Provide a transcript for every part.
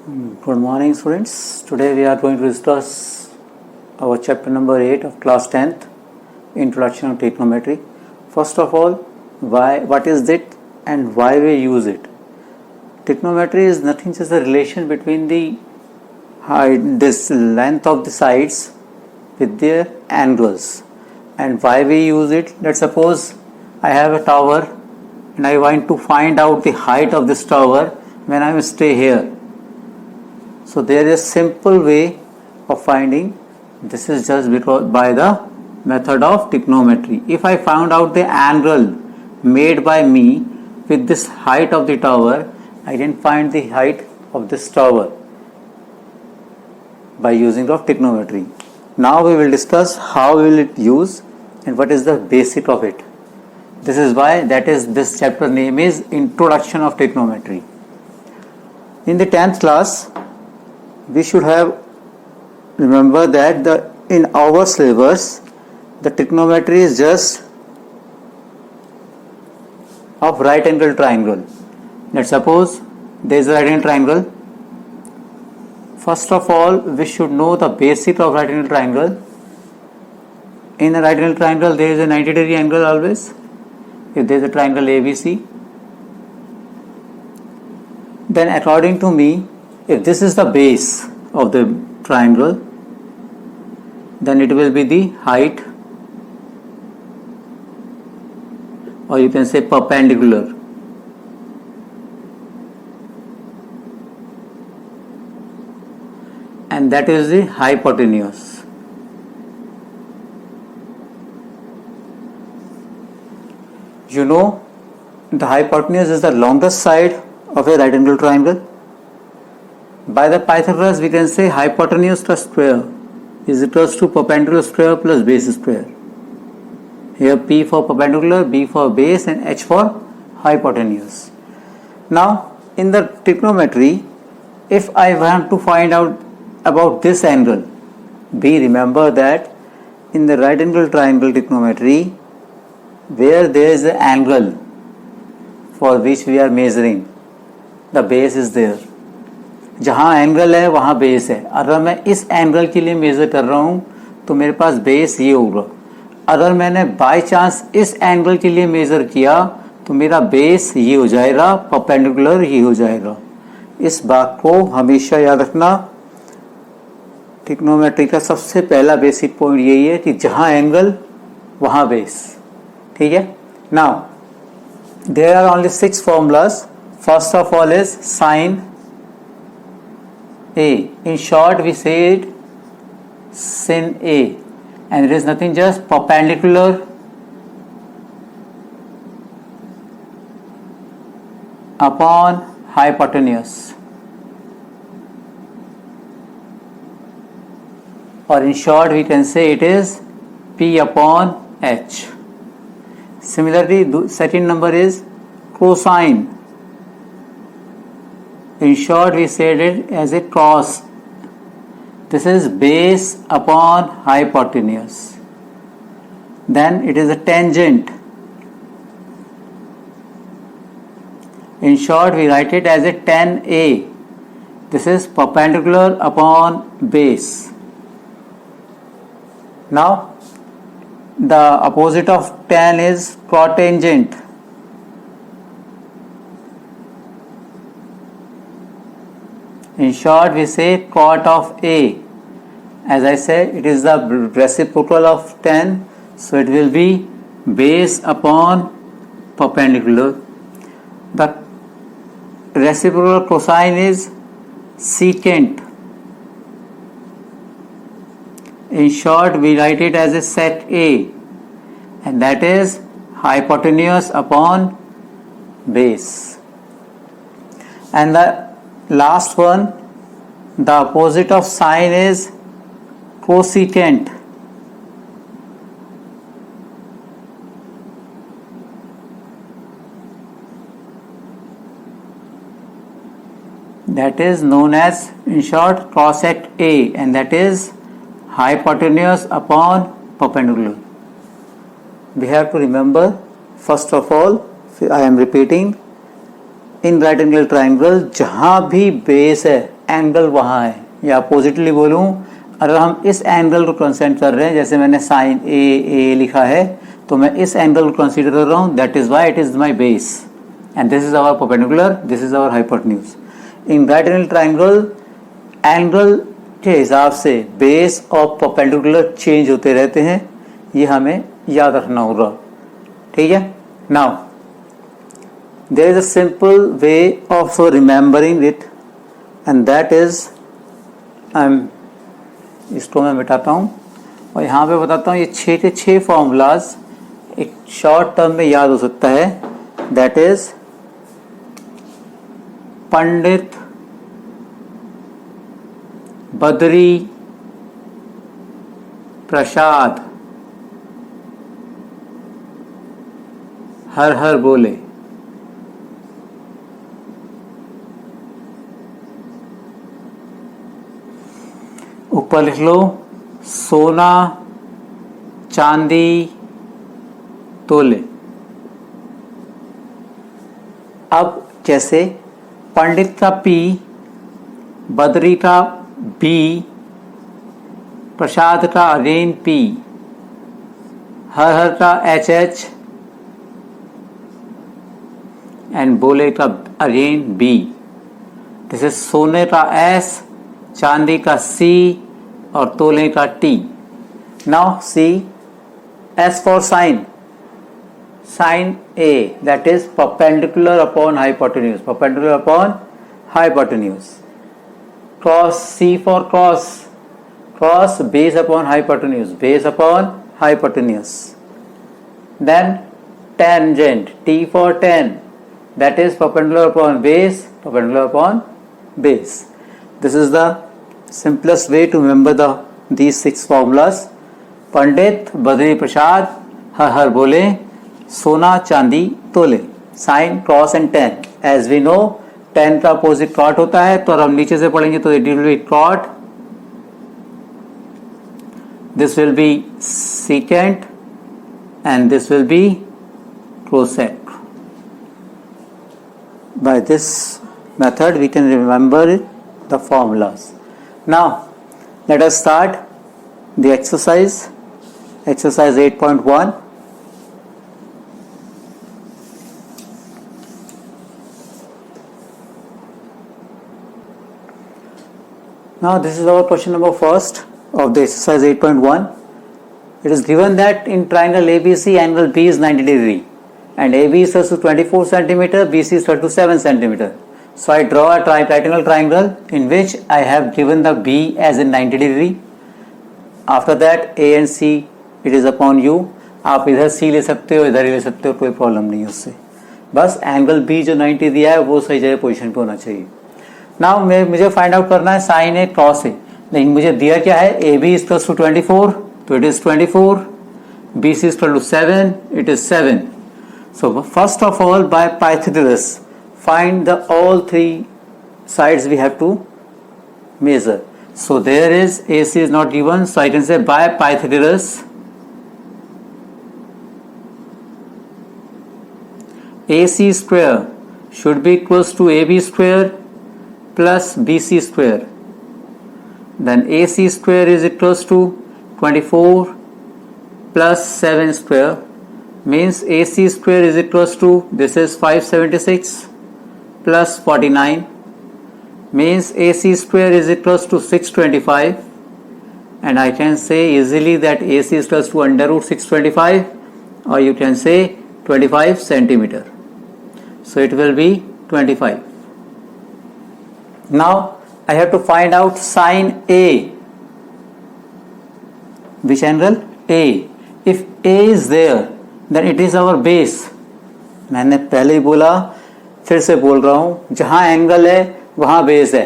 Good morning, students. Today we are going to discuss our chapter number 8 of class 10th, Introduction of Trigonometry. First of all, what is it and why we use it? Trigonometry is nothing just a relation between the this length of the sides with their angles. And why we use it? Let's suppose I have a tower and I want to find out the height of this tower when I stay here. So there is a simple way of finding. This is just because by the method of trigonometry. If I found out the angle made by me with this height of the tower, I can find the height of this tower by using of trigonometry. Now we will discuss how we will use and what is the basic of it. This is why this chapter name is Introduction of Trigonometry. In the 10th class, we should have remember that in our syllabus the trigonometry is just of right angle triangle. Let's suppose there is a right angle triangle. First of all, we should know the basic of right angle triangle. In a right angle triangle there is a 90-degree angle always. If there is a triangle ABC, then according to me, if this is the base of the triangle, then it will be the height, or you can say perpendicular. And that is the hypotenuse. You know, the hypotenuse is the longest side of a right angle triangle. By the Pythagoras, we can say hypotenuse plus square is equals to perpendicular square plus base square. Here P for perpendicular, B for base, and H for hypotenuse. Now, in the trigonometry, if I want to find out about this angle, remember that in the right angle triangle trigonometry, where there is an angle for which we are measuring, the base is there. जहाँ angle है वहाँ base है. अगर मैं इस angle के लिए measure कर रहा हूँ तो मेरे पास बेस ये होगा. अगर मैंने बाय चांस इस एंगल के लिए मेज़र किया तो मेरा बेस ये हो जाएगा, परपेंडिकुलर ये हो जाएगा. इस बात को हमेशा याद रखना. ट्रिग्नोमेट्री का सबसे पहला बेसिक पॉइंट यही है कि जहाँ एंगल वहाँ बेस. ठीक है. Now there are only 6 formulas. First of all is sine A. In short, we say it sin A, and it is nothing just perpendicular upon hypotenuse, or in short, we can say it is P upon H. Similarly, second number is cosine. In short, we said it as a cos. This is base upon hypotenuse. Then it is a tangent. In short, we write it as a tan A. This is perpendicular upon base. Now, the opposite of tan is cotangent. In short, we say cot of A. As I said, it is the reciprocal of tan, so it will be base upon perpendicular. The reciprocal cosine is secant. In short, we write it as a sec A, and that is hypotenuse upon base. And the last one, the opposite of sine is cosecant. That is known as, in short, cosec A, and that is hypotenuse upon perpendicular. We have to remember, first of all, I am repeating, in right angle triangle जहाँ भी base है angle वहाँ है, या oppositely बोलूँ, अगर हम इस एंगल को कंसिडर कर रहे हैं, जैसे मैंने साइन ए लिखा है, तो मैं इस एंगल को कंसीडर कर रहा हूँ, that is why it is my base and this is our perpendicular, this is our hypotenuse. In right angle triangle angle के हिसाब से बेस और परपेंडिकुलर चेंज होते रहते हैं, ये हमें याद रखना होगा, ठीक है। Now there is a simple way of remembering it and that is, इसको मैं मिटाता हूँ और यहाँ पे बताता हूँ, ये 6 के 6 फॉर्मूलाज एक शॉर्ट टर्म में याद हो सकता है। दैट इज पंडित बद्री प्रसाद हर हर बोले। ऊपर लिख लो सोना चांदी तोले। अब जैसे पंडित का पी, बद्री का बी, प्रसाद का अगेन पी, हर हर का एच एच एंड बोले का अगेन बी। दिस इज सोने का एस, चांदी का सी और तोले का T. Now see S for sine, sine A, that is perpendicular upon hypotenuse, perpendicular upon hypotenuse. Cos, C for cos, cos base upon hypotenuse, base upon hypotenuse. Then tangent, T for tan, that is perpendicular upon base, perpendicular upon base. This is the simplest way to remember these 6 formulas. Pandit Badri Prasad हर हर बोले, सोना चांदी तोले, sine cos and tan. As we know tan का opposite cot होता है, तो हम नीचे से पढ़ेंगे तो it will be cot, this will be secant and this will be cosec. By this method we can remember the formulas. Now let us start the exercise 8.1. Now this is our question number first of the exercise 8.1. It is given that in triangle ABC angle B is 90 degree and AB is equal to 24 centimeter, BC is equal to 7 centimeter. So I draw a right angle triangle in which I have given the B as in 90 degree. After that A and C it is upon you. आप इधर C ले सकते हो, इधर ही ले सकते हो, कोई प्रॉब्लम नहीं है उससे, बस एंगल B जो 90 दिया है वो सही जगह पोजीशन पे होना चाहिए। नाउ मुझे फाइंड आउट करना है साइन ए क्रॉस ए, लेकिन मुझे दिया क्या है, AB is equal to 24, so it is 24, BC is equal to 7, it is 7. So first of all by Pythagoras find the all 3 sides we have to measure. So there is AC is not given, so I can say by Pythagoras AC square should be equals to AB square plus BC square. Then AC square is equals to 24 plus 7 square, means AC square is equals to, this is 576 plus 49, means AC square is equals to 625, and I can say easily that AC is equals to under root 625, or you can say 25 centimeter. So it will be 25. Now I have to find out sine A. Which angle? A. If A is there, then it is our base. मैंने पहले ही बोला, फिर से बोल रहा हूँ, जहाँ angle है वहाँ बेस है।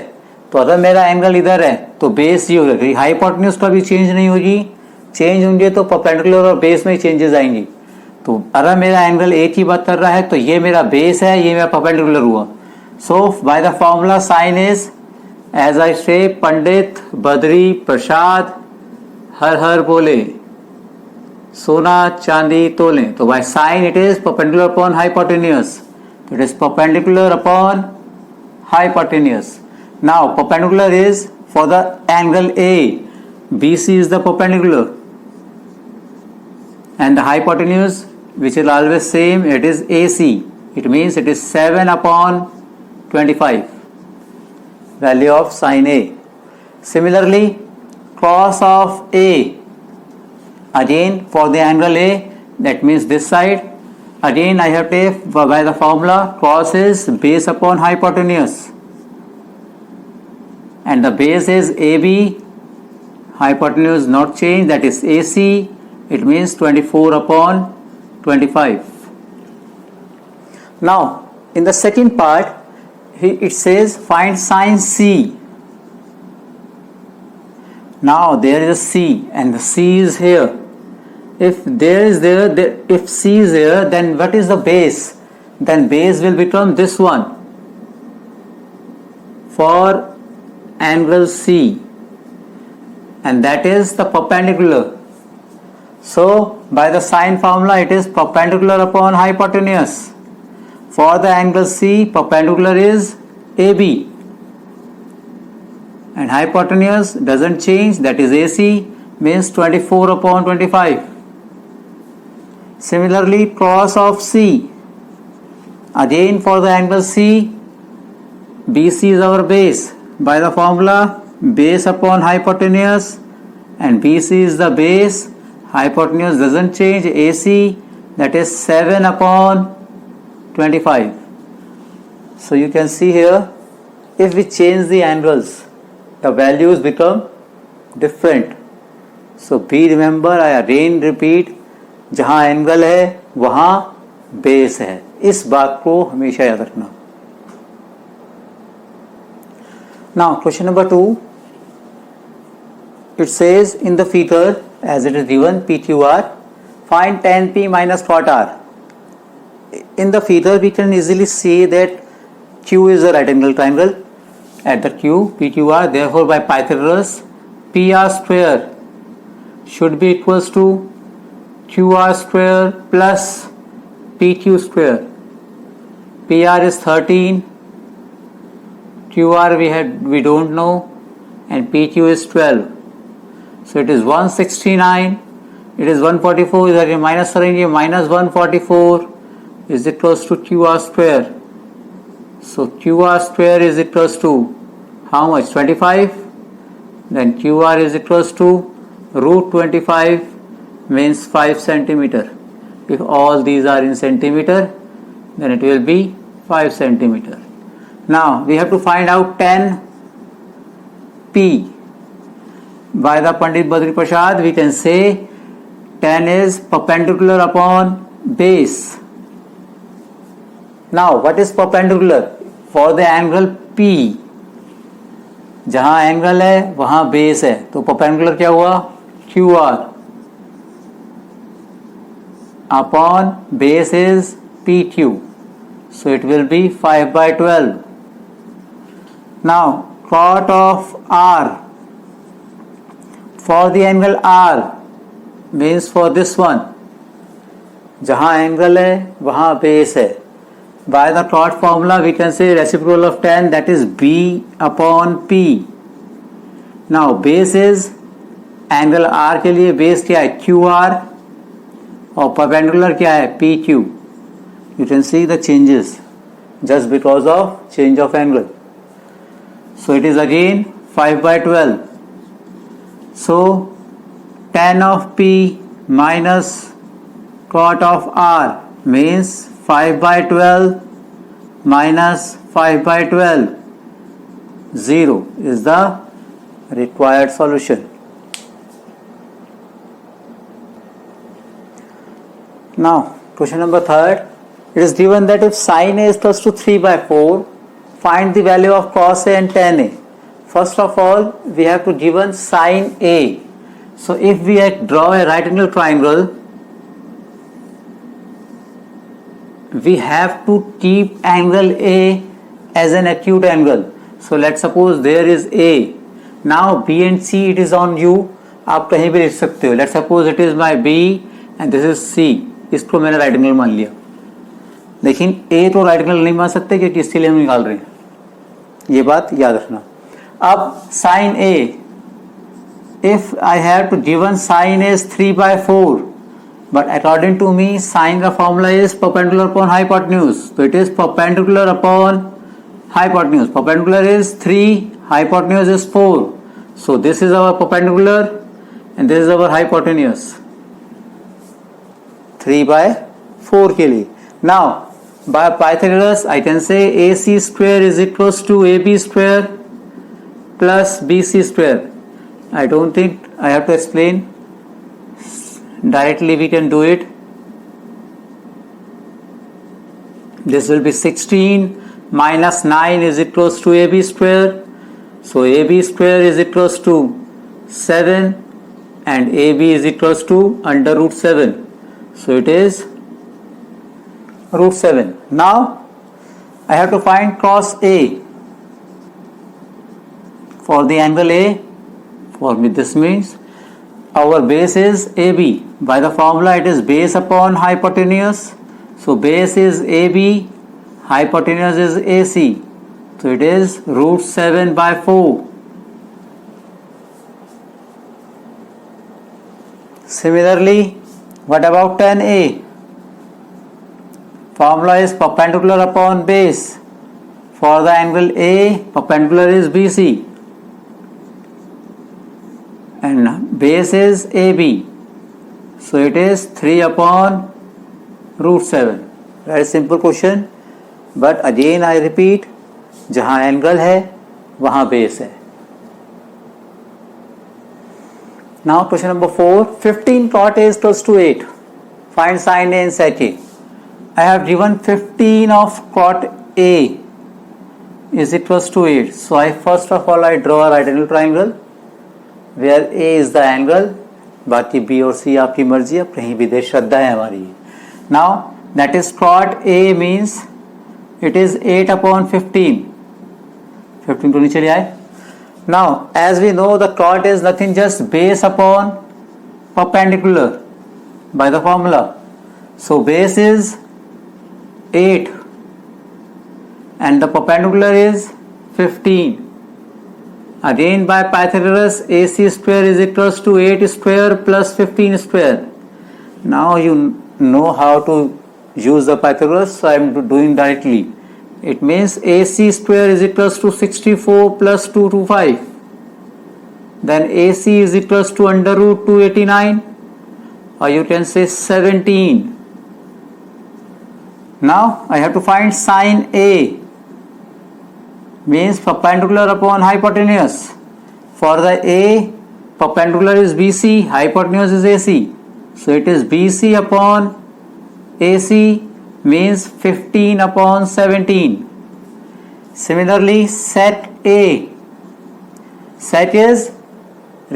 तो अगर मेरा एंगल इधर है तो बेस ही होगी, हाइपोटेन्यूज का भी चेंज नहीं होगी, चेंज होंगे तो परपेंडिकुलर और बेस में ही चेंजेस आएंगी। तो अगर मेरा एंगल ए की बात कर रहा है तो ये मेरा बेस है, ये मेरा परपेंडिकुलर हुआ। So by the formula sine is as I say, Pandit Badri Prasad हर हर बोले, सोना चांदी तोले। तो by sine it is perpendicular upon hypotenuse, it is perpendicular upon hypotenuse. Now perpendicular is for the angle A. BC is the perpendicular, and the hypotenuse, which is always same, it is AC. It means it is 7 upon 25, value of sine A. Similarly, cos of A, again for the angle A, that means this side, again I have to take by the formula, cos is base upon hypotenuse, and the base is AB, hypotenuse not changed, that is AC. It means 24 upon 25. Now in the second part it says find sine C. Now there is a C and the C is here. If if C is there, then what is the base? Then base will become this one for angle C, and that is the perpendicular. So by the sine formula, it is perpendicular upon hypotenuse. For the angle C, perpendicular is AB, and hypotenuse doesn't change, that is AC, means 24 upon 25. Similarly, cos of C, again for the angle C, BC is our base. By the formula, base upon hypotenuse, and BC is the base, hypotenuse doesn't change, AC, that is 7 upon 25. So you can see here, if we change the angles, the values become different. So be remember, I again repeat, जहाँ angle है वहाँ base है, इस बात को हमेशा याद रखना. Now question number 2, it says in the figure as it is given PQR, find tan P minus cot R. In the figure we can easily see that Q is a right angle triangle at the Q PQR, therefore by Pythagoras PR square should be equals to QR square plus PQ square. PR is 13, QR we don't know, and PQ is 12. So it is 169, it is 144, that is minus करेंगे, minus 144 is equals to QR square. So QR square is equals to how much? 25. Then QR is equals to root 25, means 5 centimeter. If all these are in centimeter, then it will be 5 centimeter. Now we have to find out tan P. By the Pandit Badri Prasad, we can say tan is perpendicular upon base. Now what is perpendicular? For the angle P, जहाँ angle है वहाँ base है, तो perpendicular क्या हुआ? QR upon base is PQ, so it will be 5 by 12. Now cot of R, for the angle R means for this one, जहाँ angle है वहाँ बेस है. By the cot formula we can say reciprocal of tan, that is B upon P. Now base is angle R के लिए base क्या है? QR, और perpendicular क्या है? PQ. You can see the changes just because of change of angle. So it is again 5 by 12. So tan of P minus cot of R means 5 by 12 minus 5 by 12. 0 is the required solution. Now question number 3, it is given that if sin A is equals to 3 by 4, find the value of cos A and tan A. First of all, we have to given sin A. So if we draw a right angle triangle, we have to keep angle A as an acute angle. So let's suppose there is A. Now B and C it is on U. आप कहीं भी लिख सकते हो. Let's suppose it is my B and this is C. इसको मैंने right angle मान लिया, लेकिन A तो राइट एंगल नहीं मान सकते क्योंकि इसके लिए हम निकाल रहे हैं. ये बात याद रखना। अब sine A, if I have to given sine A is 3/4, but according to me sine का formula is perpendicular upon hypotenuse, so it is perpendicular upon hypotenuse. Perpendicular is 3, hypotenuse is 4, so this is our perpendicular and this is our hypotenuse 3/4 के लिए. Now by Pythagoras I can say AC square is equals to AB square plus BC square. I don't think I have to explain, directly we can do it. This will be 16 minus 9 is equals to AB square, so AB square is equals to 7 and AB is equals to under root 7, so it is root 7. Now I have to find cos A for the angle A. For me this means our base is AB. By the formula it is base upon hypotenuse. So base is AB, hypotenuse is AC. So it is root 7/4. Similarly, what about tan A? Formula is perpendicular upon base. For the angle A, perpendicular is BC. And base is AB, so it is 3/√7. Very simple question, but again I repeat, जहाँ angle है वहाँ base है. Now question number 4. 15 cot A is equals to 8. Find sin A and sec A. I have given 15 of cot A is equals to 8. So I first of all I draw a right angle triangle where A is the angle, बाकी B और C आपकी मर्जी, अब कहीं भी दे, श्रद्धा है हमारी. Now that is cot A means it is 8/15. 15 को नीचे ले आए. Now as we know the cot is nothing just base upon perpendicular by the formula. So base is 8 and the perpendicular is 15. Again by Pythagoras, AC square is equals to 8 square plus 15 square. Now you know how to use the Pythagoras, so I am doing directly. It means AC square is equals to 64 plus 225. Then AC is equals to under root 289, or you can say 17. Now I have to find sin A. Means perpendicular upon hypotenuse. For the A, perpendicular is BC, hypotenuse is AC. So it is BC upon AC means 15/17. Similarly, sec A. Sec is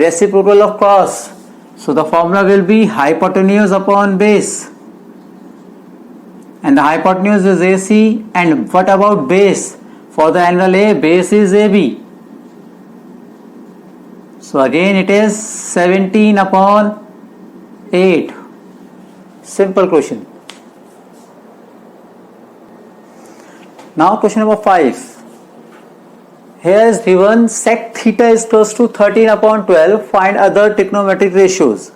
reciprocal of cos. So the formula will be hypotenuse upon base. And the hypotenuse is AC. And what about base? For the angle A, base is AB. So again it is 17/8. Simple question. Now question number 5. Here is given sec theta is equals to 13/12. Find other trigonometric ratios.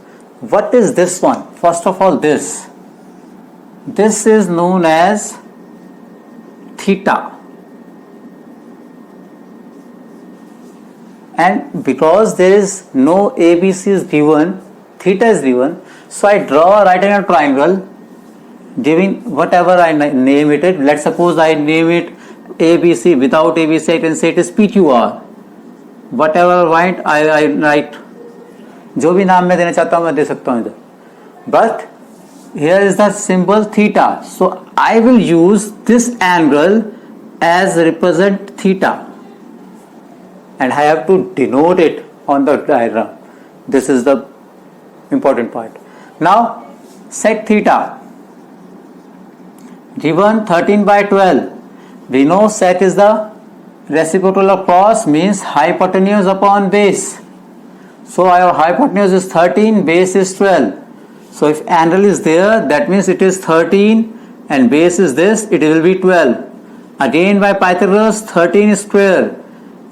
What is this one? First of all, this is known as theta. And because there is no ABC is given, theta is given, so I draw a right angle triangle giving whatever I name it. Let's suppose I name it ABC. Without ABC I can say it is PQR. Whatever I want I write. जो भी नाम मैं देना चाहता हूँ मैं दे सकता हूँ इधर. But here is the symbol theta. So I will use this angle as represent theta. And I have to denote it on the diagram. This is the important part. Now sec theta given 13/12. We know sec is the reciprocal of cos, means hypotenuse upon base. So our hypotenuse is 13, base is 12. So if angle is there, that means it is 13 and base is this, it will be 12. Again by Pythagoras, 13 square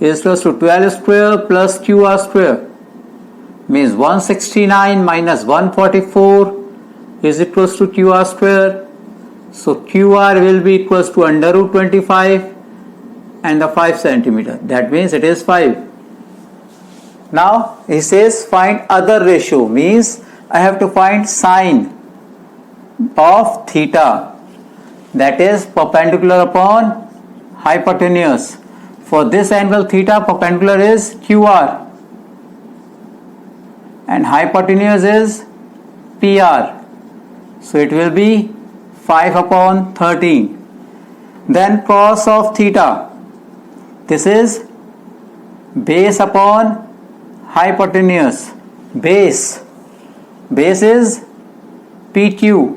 is equals to 12 square plus QR square. Means 169 minus 144 is equals to QR square. So QR will be equals to under root 25 and the 5 centimeter. That means it is 5. Now he says find other ratio, means I have to find sine of theta, that is perpendicular upon hypotenuse. For this angle theta, perpendicular is QR and hypotenuse is PR. So it will be 5 upon 13. Then cos of theta, this is base upon hypotenuse. Base is PQ.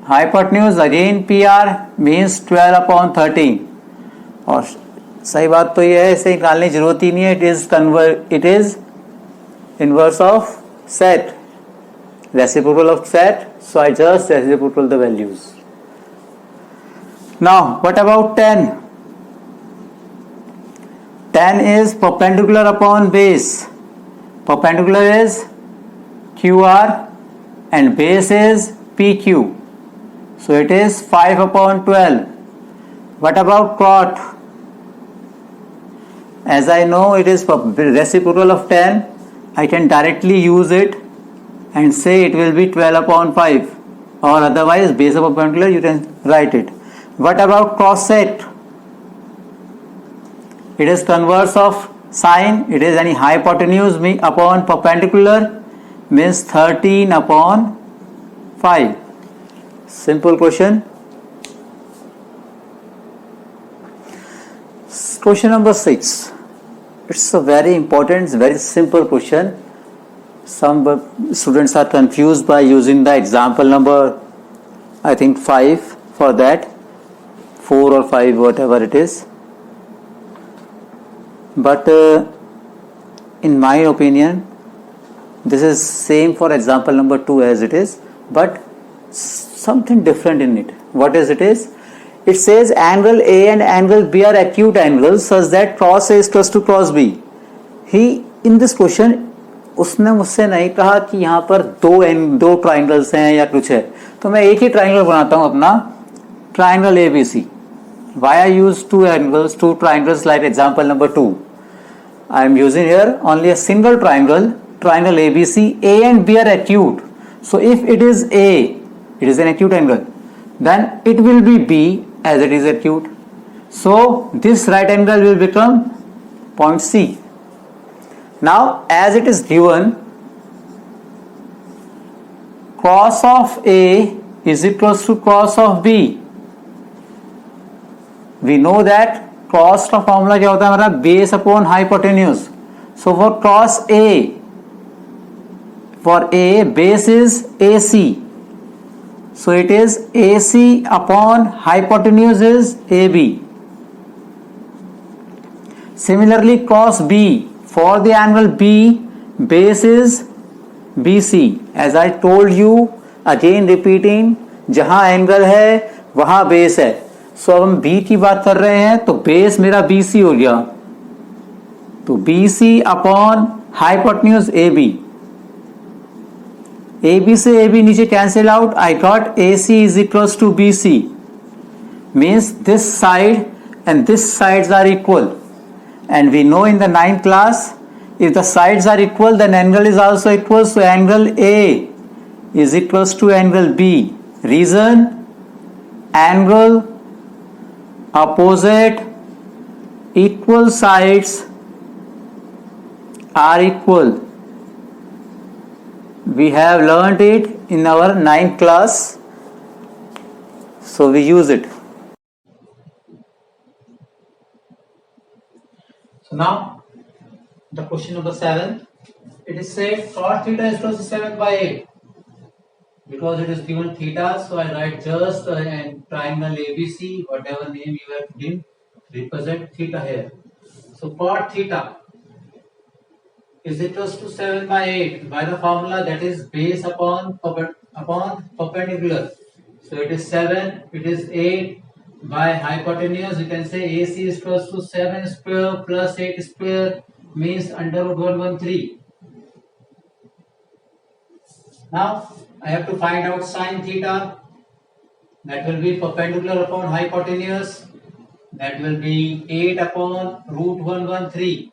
Hypotenuse again PR, means 12 upon 13. और सही बात तो ये है, इसे निकालने की जरूरत ही नहीं है. It is inverse of set, reciprocal of set. So I just reciprocal the values. Now what about tan? Tan is perpendicular upon base. Perpendicular is QR and base is PQ. So it is 5 upon 12. What about cot? As I know it is reciprocal of tan, I can directly use it and say it will be 12 upon 5, or otherwise base of perpendicular you can write it. What about cos sec? It is converse of sine. It is any hypotenuse upon perpendicular, means 13 upon 5. Simple question. Question number 6. It's a very important, very simple question. Some students are confused by using the example number, I think 5 for that, 4 or 5, whatever it is. But in my opinion, this is same for example number 2 as it is, but something different in it. What is it is? It says angle A and angle B are acute angles such that cos A is close to cos B. He in this question, उसने मुझसे नहीं कहा कि यहाँ पर दो triangles हैं या कुछ है, तो मैं एक ही ट्राइंगल बनाता हूँ अपना, triangle ABC. Why I use two triangles like example number 2? I am using here only a single triangle ABC. A and B are acute. So if it is A, it is an acute angle, then it will be B as it is acute. So this right angle will become point C. Now as it is given, cos of A is equals to cos of B. We know that cos का formula क्या होता है हमारा, base upon hypotenuse. So for cos A, for A base is AC, so it is AC upon hypotenuse is AB. Similarly cos B, for the angle B, base is BC. As I told you, again repeating, जहां angle है वहां base है. सो अब हम B की बात कर रहे हैं तो बेस मेरा BC हो गया, तो BC upon hypotenuse AB. AB से AB नीचे cancel out, I got AC is equals to BC. Means this side and this sides are equal, and we know in the 9th class, if the sides are equal then angle is also equal. So angle A is equals to angle B. Reason, angle opposite equal sides are equal. We have learnt it in our 9th class, so we use it. So now the question number 7, it is said cot theta is equal to 7 by 8. Because it is given theta, so I write just a triangle ABC, whatever name you have given, represent theta here. So cot theta is equals to 7 by 8 by the formula, that is base upon perpendicular. So it is 7, it is 8, by hypotenuse, you can say AC is equals to 7 square plus 8 square means under root 113. Now I have to find out sine theta, that will be perpendicular upon hypotenuse, that will be 8 upon root 113,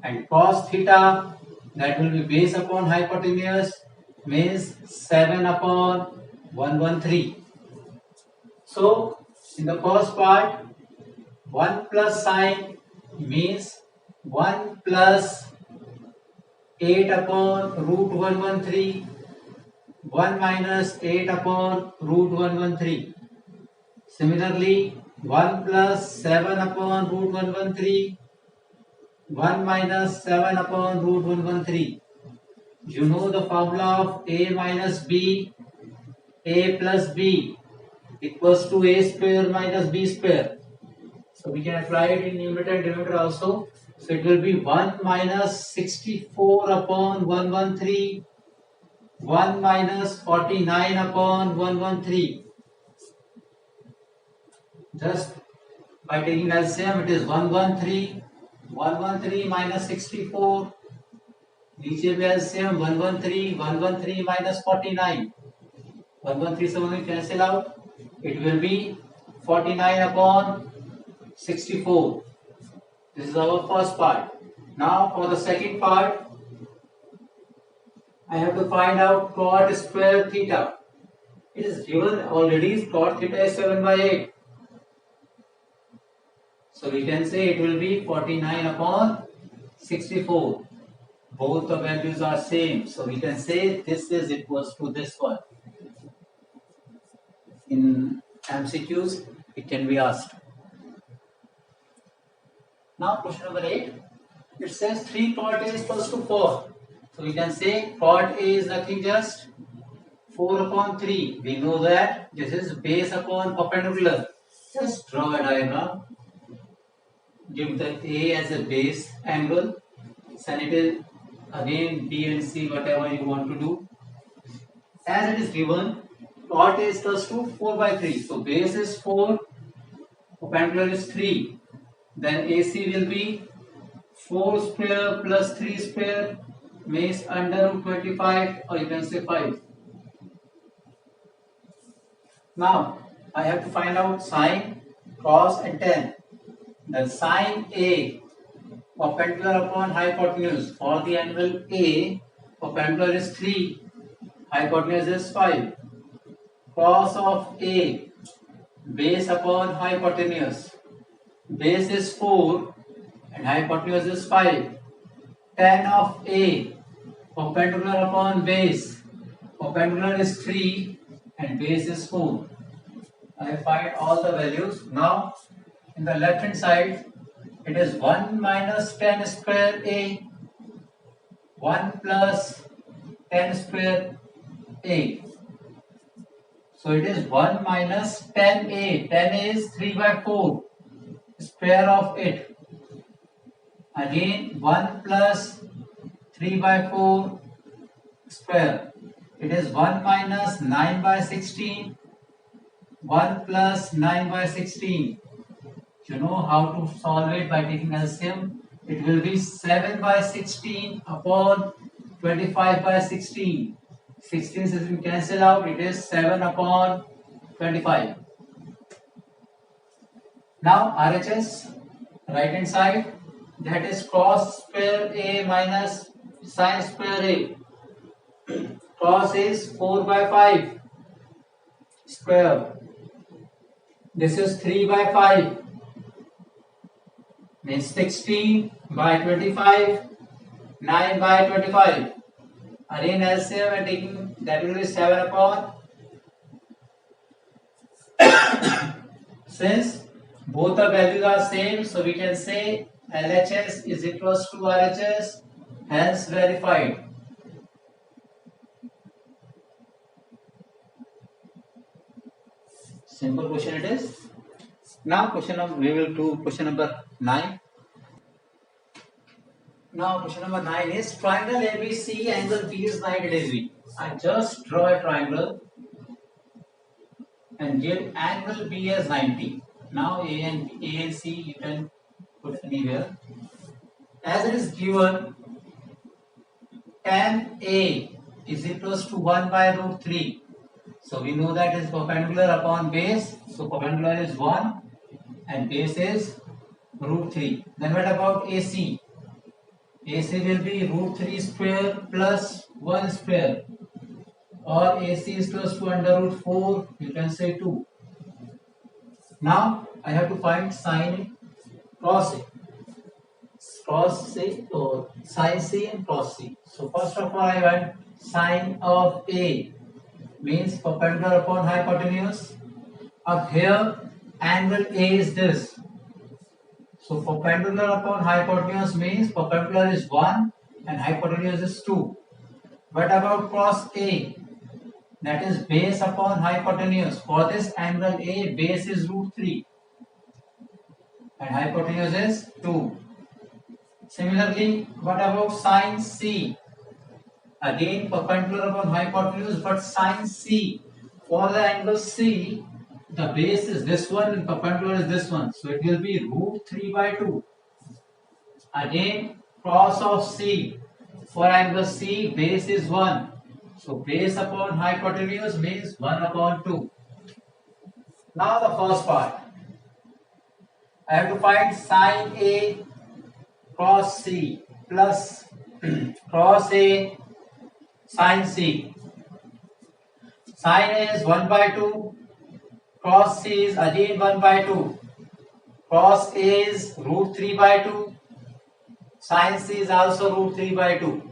and cos theta, that will be base upon hypotenuse, means 7 upon 113. So in the first part, 1 plus sine means 1 plus 8 upon root 113, 1 minus 8 upon root 113. Similarly, 1 plus 7 upon root 113, 1 minus 7 upon root 113. You know the formula of A minus B, A plus B equals to A square minus B square. So we can apply it in numerator and denominator also. So it will be 1 minus 64 upon 113, 1 minus 49 upon 113. Just by taking LCM, it is 113, 113 minus 64. नीचे भी LCM 113, 113 minus 49. 113 से 1 cancel out. It will be 49 upon 64. This is our first part. Now for the second part, I have to find out cot square theta. It is given already, cot theta is 7 by 8. So we can say it will be 49 upon 64. Both the values are same. So we can say this is equals to this one. In MCQs, it can be asked. Now question number 8. It says 3 cot A is equals to 4. So we can say cot A is nothing just 4 upon 3. We know that this is base upon perpendicular. Just draw a diagram. Give the A as a base angle. And it is again B and C, whatever you want to do. As it is given, cot A is equals to 4 by 3. So base is 4, perpendicular is 3. Then AC will be 4 square plus 3 square means under root 25, or you can say 5. Now I have to find out sine, cos and tan. Then sine A, perpendicular upon hypotenuse, for the angle A, perpendicular is 3, hypotenuse is 5. Cos of A, base upon hypotenuse, base is 4 and hypotenuse is 5. Tan of A, perpendicular upon base, perpendicular is 3 and base is 4. I find all the values. Now in the left hand side, it is 1 minus tan square A, 1 plus tan square A. So it is 1 minus tan A. Tan A is 3 by 4. Square of it. Again 1 plus 3 by 4 square. It is 1 minus 9 by 16. 1 plus 9 by 16. You know how to solve it by taking LCM. It will be 7 by 16 upon 25 by 16. 16 is we cancel out. It is 7 upon 25. Now RHS, right hand side, that is cos square A minus sin square A. Cos is 4 by 5 square. This is 3 by 5. Means 16 by 25, 9 by 25. Again LCM and taking, that will be 7 upon. Since both the values are same, so we can say LHS is equals to RHS, hence verified. Simple question it is. Now we will do question number 9. Now question number 9 is triangle ABC, angle B is 90 degree. I just draw a triangle and give angle B as 90. Now A and C you can put anywhere. As it is given, tan A is equals to 1 by root 3. So we know that is perpendicular upon base. So perpendicular is 1 and base is root 3. Then what about AC? AC will be root 3 square plus 1 square, or AC is equals to under root 4, you can say 2. Now I have to find sine cos A. Cos C or sin C and cos C. So first of all I want sine of A, means perpendicular upon hypotenuse. Up here angle A is this. So perpendicular upon hypotenuse means perpendicular is 1 and hypotenuse is 2. What about cos A? That is base upon hypotenuse. For this angle A, base is root 3 and hypotenuse is 2. Similarly, what about sine C? Again perpendicular upon hypotenuse, but sine C. For the angle C, the base is this one and perpendicular is this one. So it will be root 3 by 2. Again cos of C. For angle C, base is 1. So base upon hypotenuse means 1 upon 2. Now the first part. I have to find sine A cos C plus cos A sine C. Sine A is 1 by 2. Cos C is again 1 by 2. Cos A is root 3 by 2. Sine C is also root 3 by 2.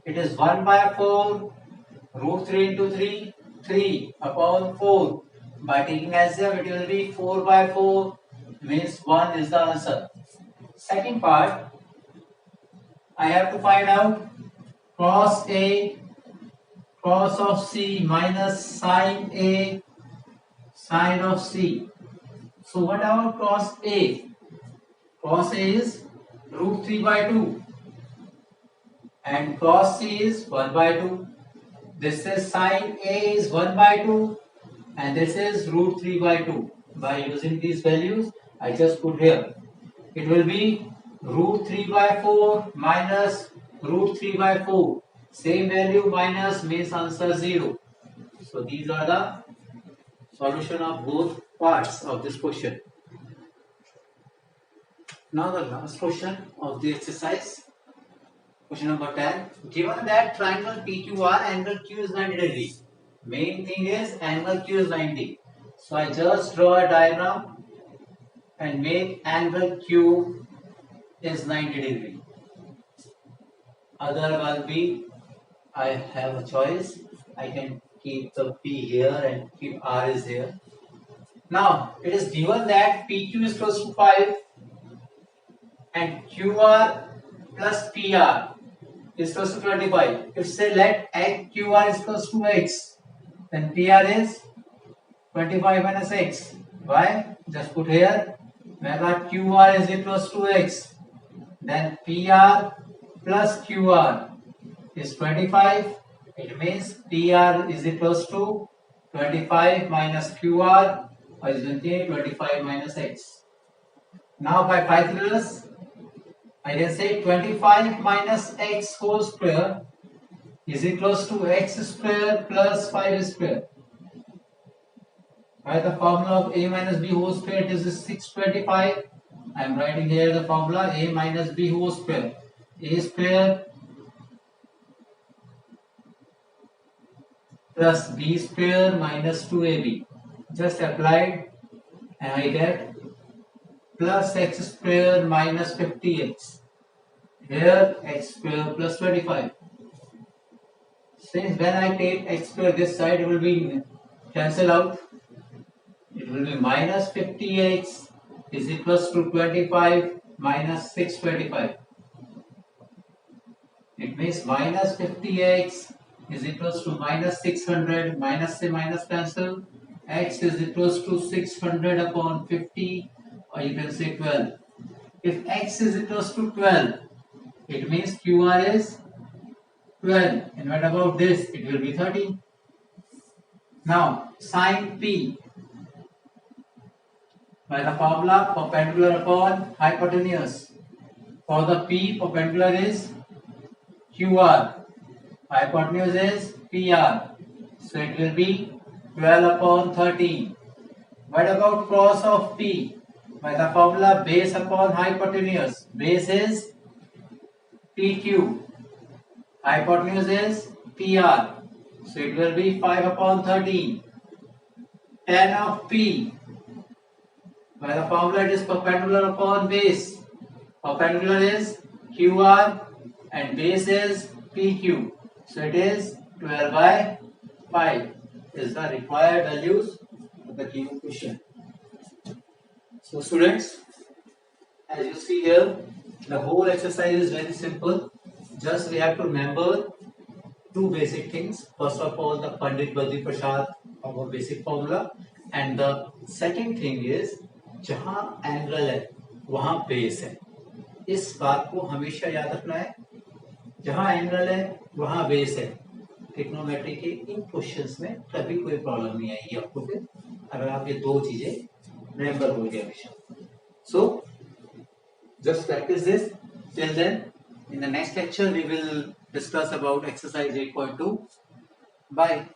It is 1 by 4. Root 3 into 3, 3 upon 4. By taking LCM, it will be 4 by 4, means 1 is the answer. Second part, I have to find out cos A, cos of C minus sine A, sine of C. So what about cos A? Cos A is root 3 by 2 and cos C is 1 by 2. This is sine A is 1 by 2 and this is root 3 by 2. By using these values, I just put here. It will be root 3 by 4 minus root 3 by 4. Same value minus means answer 0. So these are the solution of both parts of this question. Now the last question of the exercise. Question number 10. Given that triangle PQR angle Q is 90 degree. Main thing is angle Q is 90. So I just draw a diagram and make angle Q is 90 degree. Other will be, I have a choice. I can keep the P here and keep R is here. Now it is given that PQ is close to 5 and QR plus PR is close to 25. If say let QR is close to X, then PR is 25 minus X. Why? Just put here, whenever QR is equals to X, then PR plus QR is 25. It means PR is equals to 25 minus QR, or is 25 minus X. Now by Pythagoras, I can say 25 minus X whole square is equals to X square plus 5 square. By the formula of A minus B whole square, this is 625. I am writing here the formula A minus B whole square. A square plus B square minus 2AB. Just applied and I get plus X square minus 50X. Here X square plus 25. Since when I take X square this side, it will be cancel out. It will be minus 50X is equals to 25 minus 625. It means minus 50X is equals to minus 600, minus say minus cancel. X is equals to 600 upon 50, or you can say 12. If X is equals to 12, it means QR is 12. And what about this? It will be 30. Now, sine P. by the formula perpendicular upon hypotenuse. For the P, perpendicular is QR, hypotenuse is PR, so it will be 12 upon 13. What about cross of P? By the formula base upon hypotenuse. Base is PQ, hypotenuse is PR, so it will be 5 upon 13. Tan of P, by the formula it is perpendicular upon base. Perpendicular is QR and base is PQ, so it is 12 by 5 is the required values of the given question. So students, as you see here, the whole exercise is very simple. Just we have to remember two basic things. First of all, the Pandit Badri Prasad, our basic formula, and the second thing is जहाँ angle है वहाँ base है. इस बात को हमेशा याद रखना है. जहाँ एंगल है वहाँ बेस है. ट्रिग्नोमेट्री के इन क्वेश्चंस में कभी कोई प्रॉब्लम नहीं आएगी आपको फिर, अगर आप ये दो चीजें रिमेंबर हो गए हमेशा. So just practice this. Till then, in the next lecture we will discuss about exercise 8.2. Bye.